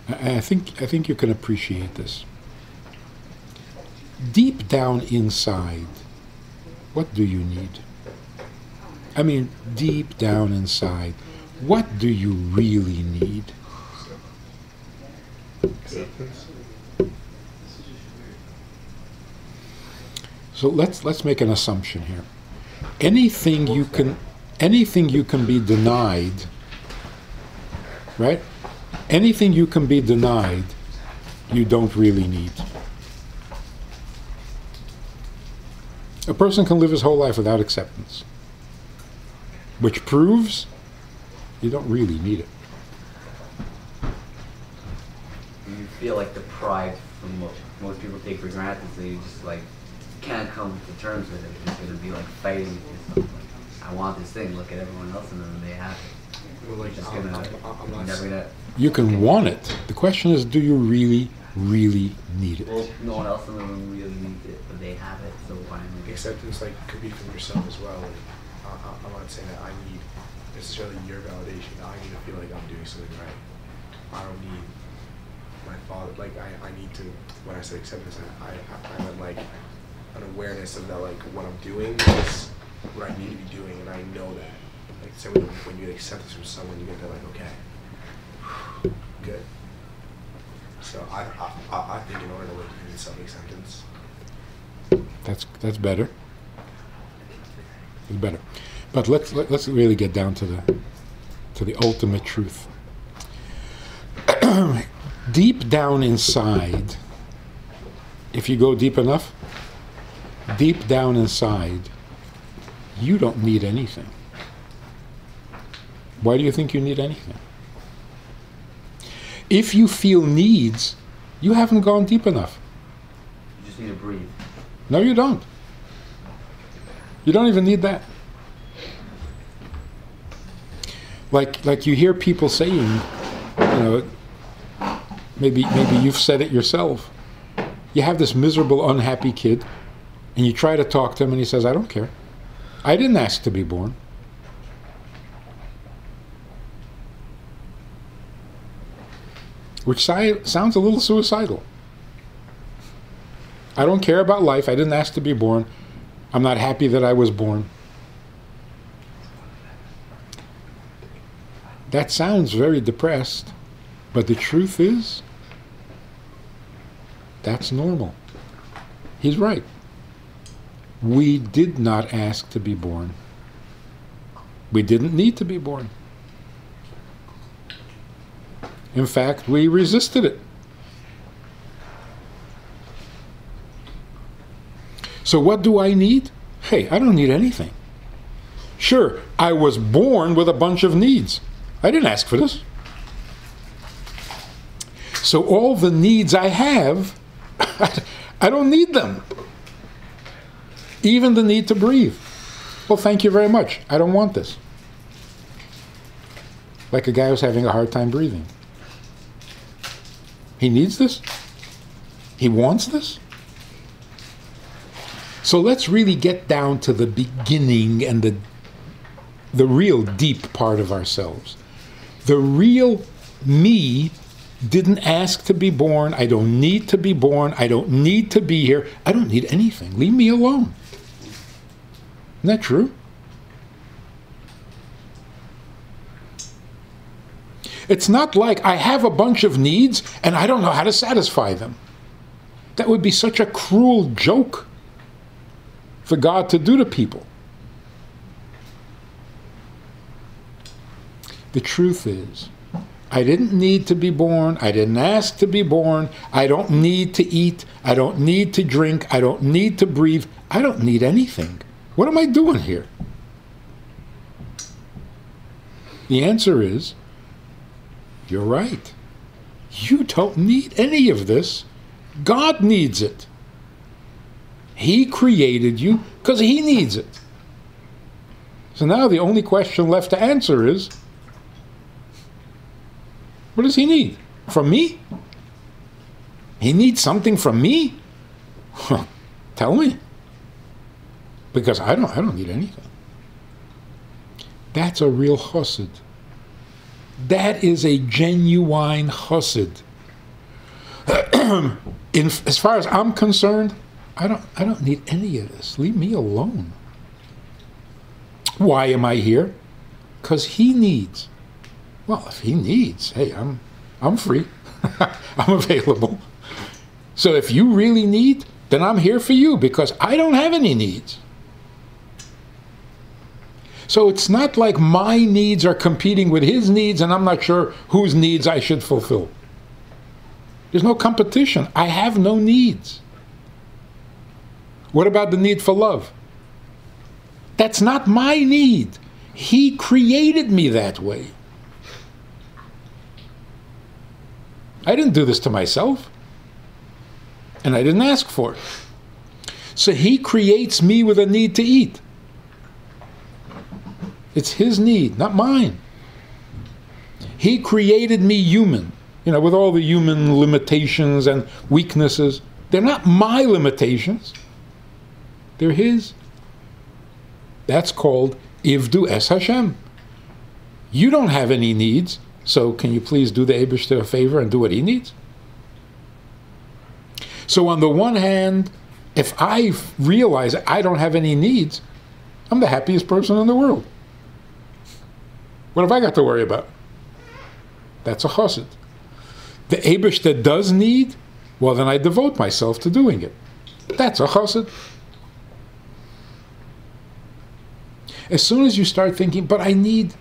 I think you can appreciate this. Deep down inside, what do you need? I mean, deep down inside, what do you really need? Acceptance. So let's make an assumption here. Anything you can be denied, right? Anything you can be denied, you don't really need. A person can live his whole life without acceptance, which proves you don't really need it. You feel like deprived from what most people take for granted, so you just like can't come to terms with it. You're just gonna be like fighting with yourself. Like, I want this thing. Look at everyone else, and then they have it. Well, like, Just I'm gonna not never saying- gonna. You can want it. The question is, do you really, really need it? Well, no one else in the room really needs it, but they have it. So why am I? acceptance like could be from yourself as well. Like, I'm not saying that I need necessarily your validation. I need to feel like I'm doing something right. I don't need my father. Like I need to. When I say acceptance, I meant like an awareness of that. Like what I'm doing is what I need to be doing, and I know that. Like say when you get acceptance from someone, you get that like okay, good. So I think in order to live, you need self-acceptance. That's better. It's better. But let's really get down to the ultimate truth. Deep down inside, if you go deep enough, deep down inside, you don't need anything. Why do you think you need anything? If you feel needs, you haven't gone deep enough. You just need to breathe. No, you don't. You don't even need that. Like you hear people saying, you know, maybe you've said it yourself. You have this miserable, unhappy kid, and you try to talk to him, and he says, "I don't care. I didn't ask to be born." Which sounds a little suicidal. I don't care about life. I didn't ask to be born. I'm not happy that I was born. That sounds very depressed, but the truth is, that's normal. He's right. We did not ask to be born. We didn't need to be born. In fact, we resisted it. So what do I need? Hey, I don't need anything. Sure, I was born with a bunch of needs. I didn't ask for this. So all the needs I have, I don't need them. Even the need to breathe. Well, thank you very much. I don't want this. Like a guy who's having a hard time breathing. He needs this? He wants this? So let's really get down to the beginning and the real deep part of ourselves. The real me didn't ask to be born. I don't need to be born. I don't need to be here. I don't need anything. Leave me alone. Isn't that true? It's not like I have a bunch of needs and I don't know how to satisfy them. That would be such a cruel joke for God to do to people. The truth is, I didn't need to be born. I didn't ask to be born. I don't need to eat. I don't need to drink. I don't need to breathe. I don't need anything. What am I doing here? The answer is, you're right. You don't need any of this. God needs it. He created you because He needs it. So now the only question left to answer is, what does He need? From me? He needs something from me? Tell me. Because I don't need anything. That's a real chassid. That is a genuine chassid. As far as I'm concerned, I don't need any of this. Leave me alone. Why am I here? Because he needs. Well, if he needs, hey, I'm free. I'm available. So if you really need, then I'm here for you because I don't have any needs. So it's not like my needs are competing with his needs and I'm not sure whose needs I should fulfill. There's no competition. I have no needs. What about the need for love? That's not my need. He created me that way. I didn't do this to myself. And I didn't ask for it. So he creates me with a need to eat. It's his need, not mine. He created me human, with all the human limitations and weaknesses. They're not my limitations. They're his. That's called Ivdu Es Hashem. You don't have any needs, so can you please do the Eibishter a favor and do what he needs? So on the one hand, if I realize I don't have any needs, I'm the happiest person in the world. What have I got to worry about? That's a chassid. The Eibishter does need, well then I devote myself to doing it. That's a chassid. As soon as you start thinking, but I need,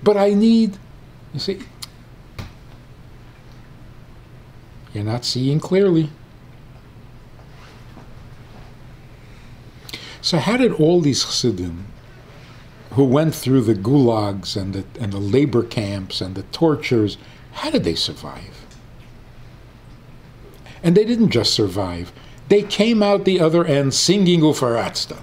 you see, you're not seeing clearly. So how did all these chassidim who went through the gulags and the labor camps and the tortures, how did they survive? And they didn't just survive. They came out the other end singing Ufaratzta.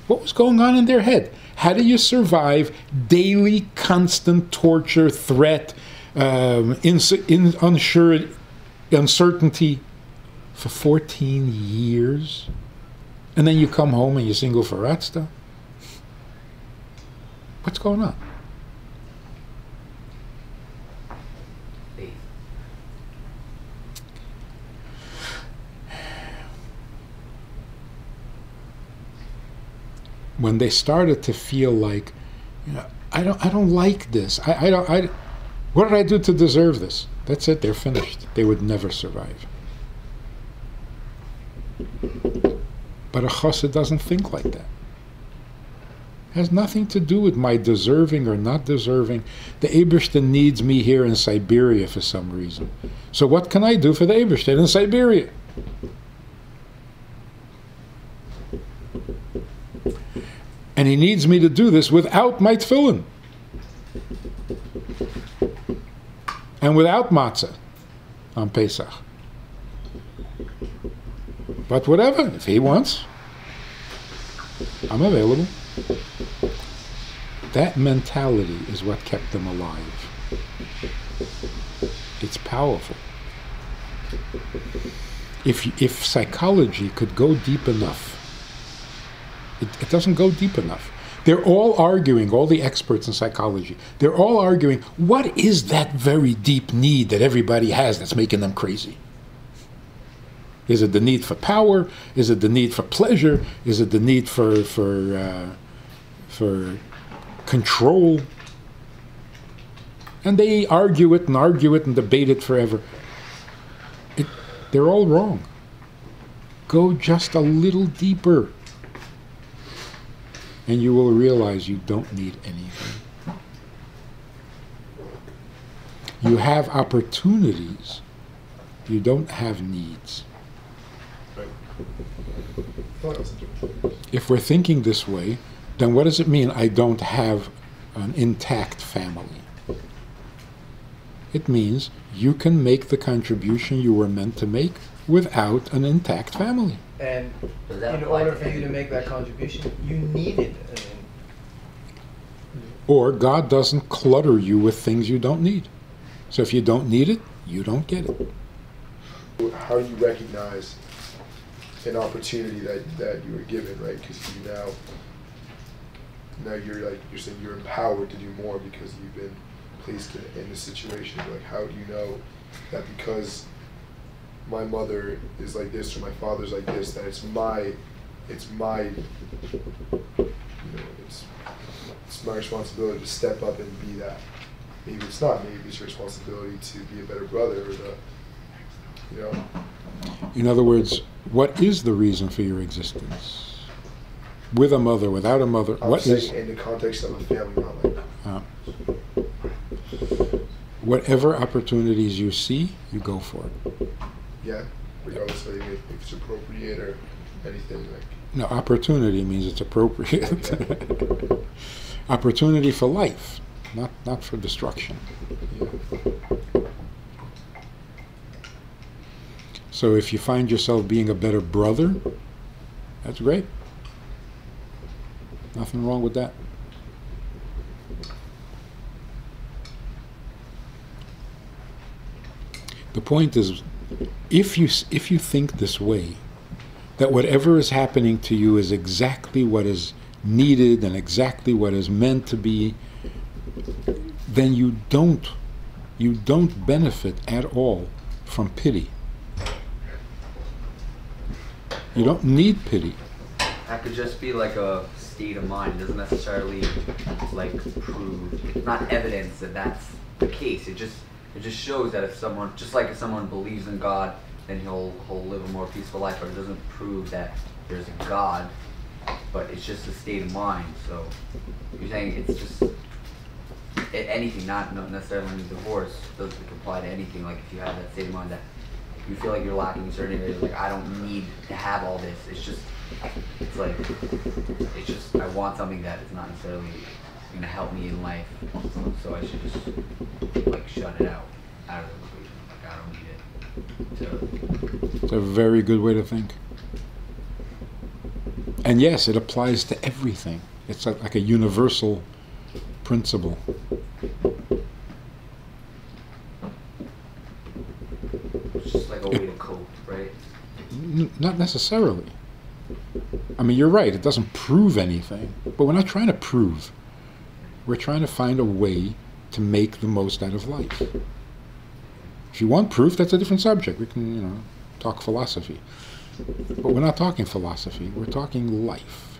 What was going on in their head? How do you survive daily, constant torture, threat, uncertainty for 14 years? And then you come home and you sing Ufaratzta? What's going on? When they started to feel like, I don't like this. What did I do to deserve this? That's it. They're finished. They would never survive. But a chassid doesn't think like that. It has nothing to do with my deserving or not deserving. The Eibishter needs me here in Siberia for some reason. So what can I do for the Eibishter in Siberia? And he needs me to do this without my tefillin. And without matzah on Pesach. But whatever, if he wants, I'm available. That mentality is what kept them alive. It's powerful. If psychology could go deep enough, it doesn't go deep enough. They're all arguing, all the experts in psychology, they're all arguing, what is that very deep need that everybody has that's making them crazy? Is it the need for power? Is it the need for pleasure? Is it the need for control? And they argue it and debate it forever. They're all wrong. Go just a little deeper, and you will realize you don't need anything. You have opportunities. You don't have needs. If we're thinking this way, then what does it mean I don't have an intact family? It means you can make the contribution you were meant to make without an intact family. And in order for you to make that contribution, you needed it. Or God doesn't clutter you with things you don't need. So if you don't need it, you don't get it. How do you recognize an opportunity that you were given, right? Because now you're saying you're empowered to do more because you've been placed in a situation, like how do you know that because my mother is like this or my father's like this, that it's my, you know, it's my responsibility to step up and be that. Maybe it's not. Maybe it's your responsibility to be a better brother, or to, you know. In other words, what is the reason for your existence? With a mother, without a mother, what is? In the context of a family, not like. Whatever opportunities you see, you go for it. Yeah, regardless of if it's appropriate or anything like. No, opportunity means it's appropriate. Okay. Opportunity for life, not for destruction. Yeah. So if you find yourself being a better brother, that's great. Nothing wrong with that. The point is, if you think this way, that whatever is happening to you is exactly what is needed and exactly what is meant to be, then you don't benefit at all from pity. You don't need pity. That could just be like a state of mind. It doesn't necessarily like prove. It's not evidence that that's the case. It just shows that if someone, just like if someone believes in God, then he'll live a more peaceful life. But it doesn't prove that there's a God. But it's just a state of mind. So you're saying it's just anything, not necessarily divorce. Doesn't apply to anything. Like if you have that state of mind that you feel like you're lacking in certain areas, like I don't need to have all this. It's just I want something that is not necessarily going to help me in life. So I should just like shut it out of the equation. Like I don't need it. It's a very good way to think. And yes, it applies to everything. It's like a universal principle. It's just like a way to cope, right? Not necessarily. I mean, you're right, it doesn't prove anything. But we're not trying to prove. We're trying to find a way to make the most out of life. If you want proof, that's a different subject. We can, talk philosophy. But we're not talking philosophy. We're talking life.